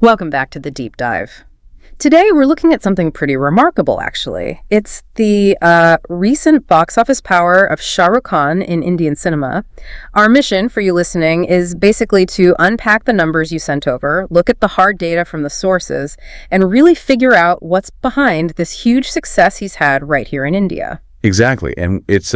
Welcome back to the deep dive. Today we're looking at something pretty remarkable, actually. It's the recent box office power of Shah Rukh Khan in Indian cinema. Our mission for you listening is basically to unpack the numbers you sent over, look at the hard data from the sources, and really figure out what's behind this huge success he's had right here in India. Exactly. And it's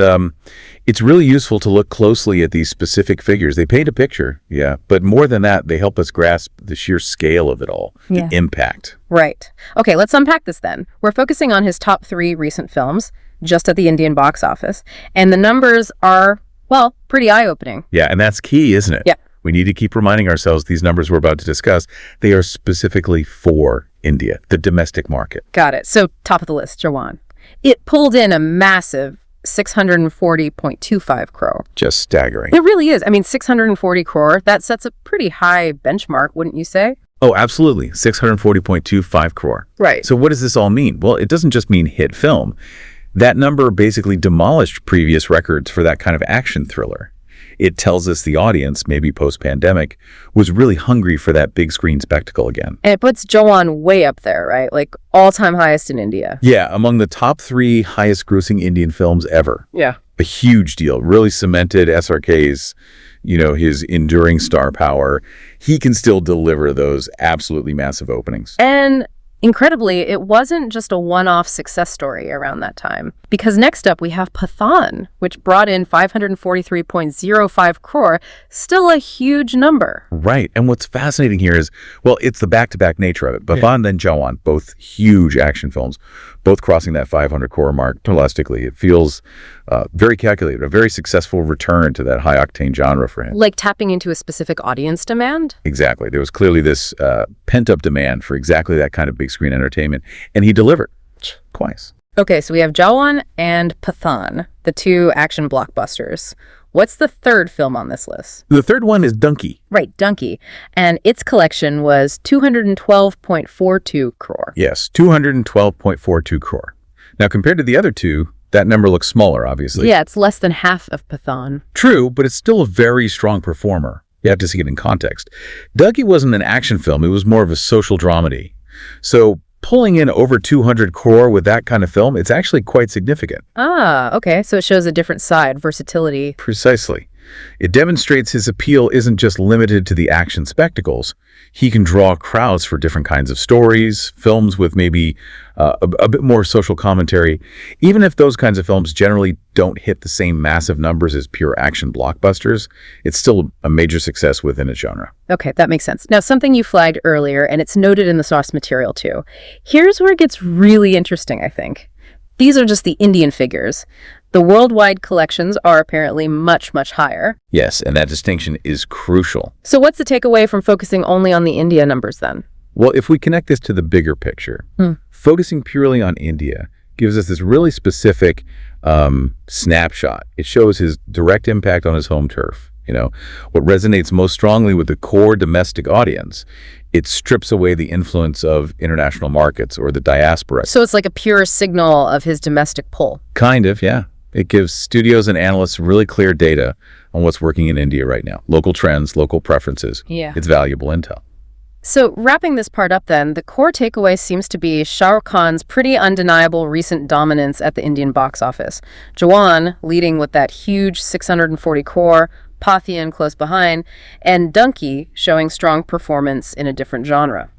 really useful to look closely at these specific figures. They paint a picture, yeah, but more than that, they help us grasp the sheer scale of it all, the impact. Right. Okay, let's unpack this then. We're focusing on his top 3 recent films, just at the Indian box office, and the numbers are, well, pretty eye-opening. Yeah, and that's key, isn't it? Yeah. We need to keep reminding ourselves these numbers we're about to discuss, they are specifically for India, the domestic market. Got it. So, top of the list, Jawan. It pulled in a massive 640.25 crore. Just staggering. It really is. I mean, 640 crore, that sets a pretty high benchmark, wouldn't you say? Oh, absolutely. 640.25 crore. Right. So what does this all mean? Well, it doesn't just mean hit film. That number basically demolished previous records for that kind of action thriller. It tells us the audience, maybe post-pandemic, was really hungry for that big screen spectacle again. And it puts Jawan way up there, right? Like all-time highest in India. Yeah, among the top 3 highest-grossing Indian films ever. Yeah. A huge deal. Really cemented SRK's, his enduring star power. He can still deliver those absolutely massive openings. And incredibly, it wasn't just a one-off success story around that time. Because next up, we have Pathan, which brought in 543.05 crore, still a huge number. Right. And what's fascinating here is, well, it's the back-to-back nature of it. Pathan then Jawan, both huge action films, both crossing that 500 crore mark domestically. It feels very calculated, a very successful return to that high-octane genre for him. Like tapping into a specific audience demand? Exactly. There was clearly this pent-up demand for exactly that kind of big-screen entertainment, and he delivered twice. Okay, so we have Jawan and Pathan, the 2 action blockbusters. What's the third film on this list? The third one is Donkey. Right, Donkey. And its collection was 212.42 crore. Yes, 212.42 crore. Now, compared to the other 2, that number looks smaller, obviously. Yeah, it's less than half of Pathan. True, but it's still a very strong performer. You have to see it in context. Donkey wasn't an action film. It was more of a social dramedy. So pulling in over 200 crore with that kind of film, it's actually quite significant. Ah, okay. So it shows a different side, versatility. Precisely. It demonstrates his appeal isn't just limited to the action spectacles. He can draw crowds for different kinds of stories, films with maybe a bit more social commentary. Even if those kinds of films generally don't hit the same massive numbers as pure action blockbusters, it's still a major success within its genre. Okay, that makes sense. Now, something you flagged earlier, and it's noted in the source material too. Here's where it gets really interesting, I think. These are just the Indian figures. The worldwide collections are apparently much, much higher. Yes, and that distinction is crucial. So what's the takeaway from focusing only on the India numbers then? Well, if we connect this to the bigger picture, focusing purely on India gives us this really specific snapshot. It shows his direct impact on his home turf. What resonates most strongly with the core domestic audience. It strips away the influence of international markets or the diaspora. So it's like a pure signal of his domestic pull. Kind of, yeah. It gives studios and analysts really clear data on what's working in India right now. Local trends, local preferences. Yeah. It's valuable intel. So wrapping this part up then, the core takeaway seems to be Shah Rukh Khan's pretty undeniable recent dominance at the Indian box office. Jawan leading with that huge 640 crore, Pathan close behind, and Donkey showing strong performance in a different genre.